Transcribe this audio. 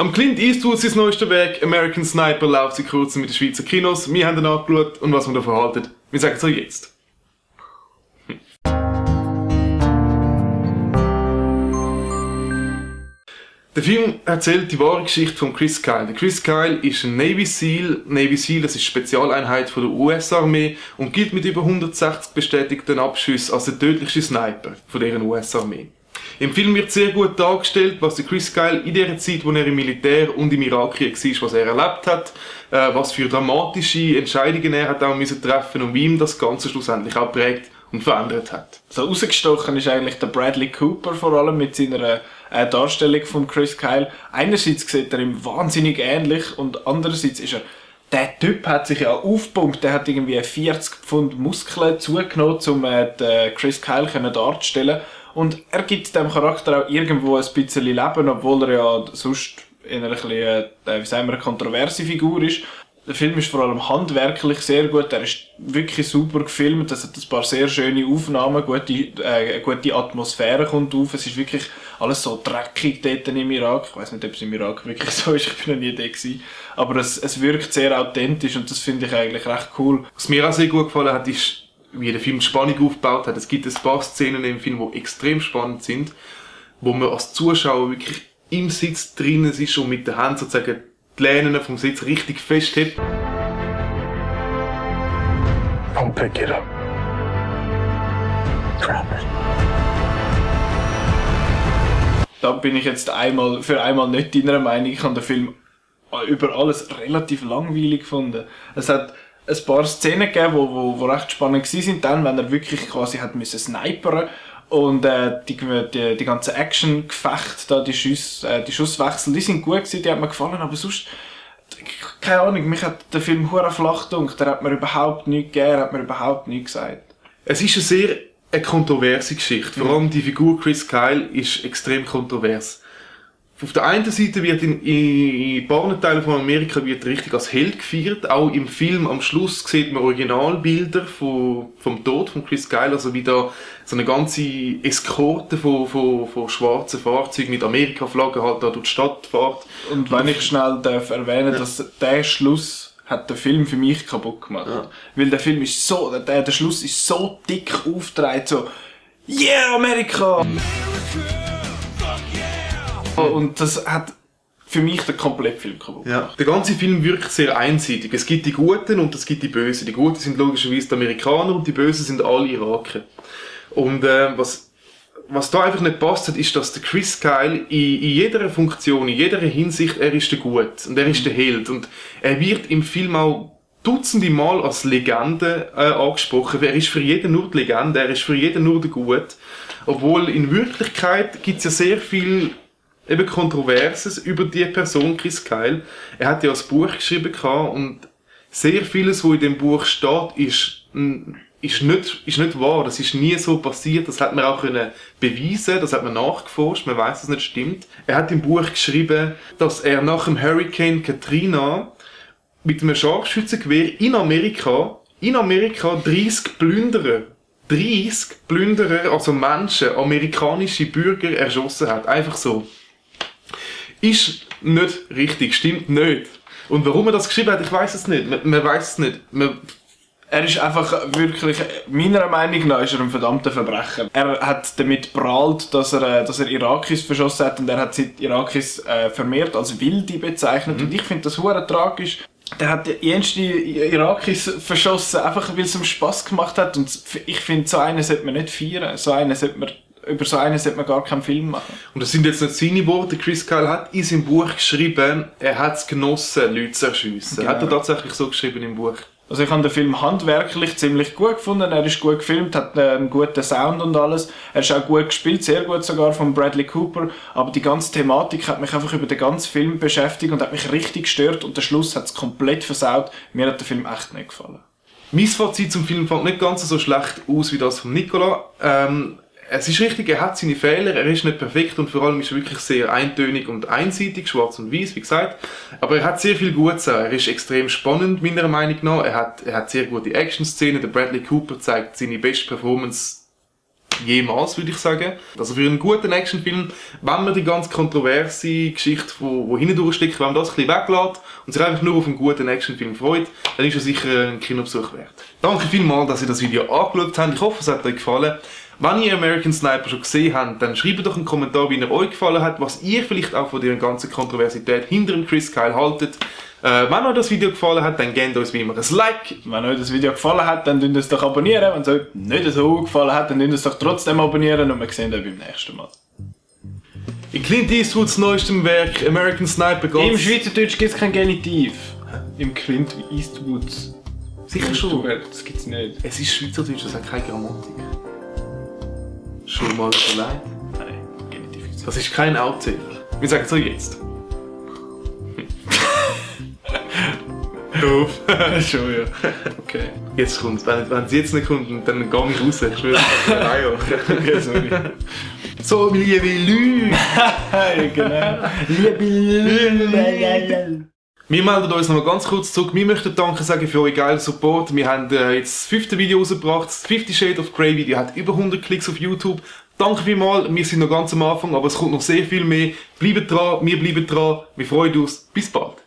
Am Clint Eastwood sein neuestes Werk American Sniper läuft seit kurzem mit den Schweizer Kinos. Wir haben ihn angeschaut und was wir davon halten, wir sagen es euch jetzt. Der Film erzählt die wahre Geschichte von Chris Kyle. Der Chris Kyle ist ein Navy Seal. Navy Seal, das ist die Spezialeinheit von der US-Armee und gilt mit über 160 bestätigten Abschüssen als der tödlichste Sniper von deren US-Armee. Im Film wird sehr gut dargestellt, was der Chris Kyle in der Zeit, wo er im Militär und im Irakkrieg war, was er erlebt hat, was für dramatische Entscheidungen er hat auch müssen treffen und wie ihm das Ganze schlussendlich auch prägt und verändert hat. So rausgestochen ist eigentlich der Bradley Cooper vor allem mit seiner Darstellung von Chris Kyle. Einerseits sieht er ihm wahnsinnig ähnlich und andererseits ist er, der Typ hat sich ja aufgepumpt, der hat irgendwie 40 Pfund Muskeln zugenommen, um den Chris Kyle darzustellen. Und er gibt dem Charakter auch irgendwo ein bisschen Leben, obwohl er ja sonst eher ein bisschen, wie sagen wir, eine kontroverse Figur ist. Der Film ist vor allem handwerklich sehr gut, er ist wirklich super gefilmt, es hat ein paar sehr schöne Aufnahmen, gute Atmosphäre kommt auf, es ist wirklich alles so dreckig dort im Irak. Ich weiss nicht, ob es im Irak wirklich so ist, ich bin noch nie da gewesen. Aber es wirkt sehr authentisch und das finde ich eigentlich recht cool. Was mir auch sehr gut gefallen hat, ist, wie der Film Spannung aufgebaut hat. Es gibt ein paar Szenen im Film, die extrem spannend sind, wo man als Zuschauer wirklich im Sitz drinnen ist und mit der Hand sozusagen die Lehnen vom Sitz richtig festhält. I'll pick it up. Trap it. Da bin ich jetzt für einmal nicht deiner Meinung. Ich habe den Film über alles relativ langweilig gefunden. Es hat ein paar Szenen gegeben, die recht spannend waren, dann, wenn er wirklich quasi hat müssen snipern und die ganzen Action-Gefechte, da, die Schusswechsel, die sind gut gewesen, die hat mir gefallen, aber sonst, keine Ahnung, mich hat der Film hure flach gedunkt, der hat mir überhaupt nichts gegeben, hat mir überhaupt nichts gesagt. Es ist eine sehr kontroverse Geschichte, vor allem die Figur Chris Kyle ist extrem kontrovers. Auf der einen Seite wird in paar Teilen von Amerika wird richtig als Held gefeiert. Auch im Film am Schluss sieht man Originalbilder vom Tod von Chris Kyle, also wie da so eine ganze Eskorte von schwarzen Fahrzeugen mit Amerika-Flaggen halt da durch die Stadt fährt. Und wenn ich schnell erwähnen darf, dass der Schluss hat den Film für mich kaputt gemacht. Ja. Weil der Film ist so, der Schluss ist so dick aufgetragen, so «Yeah, Amerika!» Und das hat für mich den kompletten Film kaputt. Ja. Der ganze Film wirkt sehr einseitig. Es gibt die Guten und es gibt die Bösen. Die Guten sind logischerweise die Amerikaner und die Bösen sind alle Iraker. Und was da einfach nicht passt hat, ist, dass der Chris Kyle in jeder Funktion, in jeder Hinsicht, er ist der Gut und er ist der Held. Und er wird im Film auch dutzende Mal als Legende angesprochen. Er ist für jeden nur die Legende, er ist für jeden nur der Gut. Obwohl in Wirklichkeit gibt es ja sehr viel eben Kontroverses über die Person Chris Kyle. Er hat ja ein Buch geschrieben und sehr vieles, was in dem Buch steht, ist nicht wahr. Das ist nie so passiert. Das hat man auch beweisen, das hat man nachgeforscht, man weiß, dass es nicht stimmt. Er hat im Buch geschrieben, dass er nach dem Hurricane Katrina mit einem Scharfschützengewehr in Amerika 30 Plünderer, also Menschen, amerikanische Bürger erschossen hat. Einfach so. Ist nicht richtig, stimmt nicht. Und warum er das geschrieben hat, ich weiß es nicht. Man weiß es nicht. Er ist einfach wirklich, meiner Meinung nach, ist er ein verdammter Verbrecher. Er hat damit prahlt, dass er Irakis verschossen hat und er hat die Irakis vermehrt als Wilde bezeichnet. Und ich finde das hure tragisch. Der hat die ersten Irakis verschossen, einfach weil es ihm Spass gemacht hat. Und ich finde, so einen sollte man nicht feiern. Über so einen sollte man gar keinen Film machen. Und das sind jetzt nicht seine Worte. Chris Kyle hat in seinem Buch geschrieben, er hat es genossen, Leute zu erschiessen. Genau. Hat er tatsächlich so geschrieben im Buch. Also ich habe den Film handwerklich ziemlich gut gefunden. Er ist gut gefilmt, hat einen guten Sound und alles. Er ist auch gut gespielt, sehr gut sogar von Bradley Cooper. Aber die ganze Thematik hat mich einfach über den ganzen Film beschäftigt und hat mich richtig gestört. Und der Schluss hat es komplett versaut. Mir hat der Film echt nicht gefallen. Mein Fazit zum Film fällt nicht ganz so schlecht aus wie das von Nicola. Es ist richtig, er hat seine Fehler, er ist nicht perfekt und vor allem ist er wirklich sehr eintönig und einseitig, schwarz und weiß, wie gesagt. Aber er hat sehr viel Gutes. Er ist extrem spannend, meiner Meinung nach. Er hat sehr gute Action-Szenen. Der Bradley Cooper zeigt seine beste Performance jemals, würde ich sagen. Also für einen guten Actionfilm, wenn man die ganz kontroverse Geschichte, die hinten durchsteckt, wenn man das ein bisschen weglässt und sich einfach nur auf einen guten Actionfilm freut, dann ist er sicher ein Kinobesuch wert. Danke vielmals, dass ihr das Video angeschaut habt. Ich hoffe, es hat euch gefallen. Wenn ihr American Sniper schon gesehen habt, dann schreibt doch einen Kommentar, wie er euch gefallen hat, was ihr vielleicht auch von der ganzen Kontroversität hinter dem Chris Kyle haltet. Wenn euch das Video gefallen hat, dann gebt uns wie immer ein Like. Wenn euch das Video gefallen hat, dann könnt ihr es doch abonnieren. Wenn es euch nicht so gefallen hat, dann könnt ihr es doch trotzdem abonnieren und wir sehen euch beim nächsten Mal. In Clint Eastwoods neuestem Werk American Sniper Im Schweizerdeutsch gibt es kein Genitiv. Im Clint Eastwoods. Sicher schon. Das gibt es nicht. Es ist Schweizerdeutsch, das hat keine Grammatik. Schon mal überlegt? Nein, Genitiv ist Das ist kein Outzähler. Wir sagen so jetzt. Doof. schon, ja. Okay. Jetzt kommt's. Wenn es jetzt nicht kommt, dann gehe ich raus. Ich schwöre. Okay, sorry. So, liebe Leute. Genau. Liebe. Wir melden uns noch mal ganz kurz zurück. Wir möchten Danke sagen für euren geilen Support. Wir haben jetzt das 5. Video rausgebracht. Das 50 Shades of Grey Video hat über 100 Klicks auf YouTube. Danke vielmals. Wir sind noch ganz am Anfang, aber es kommt noch sehr viel mehr. Bleibt dran, wir bleiben dran. Wir freuen uns. Bis bald.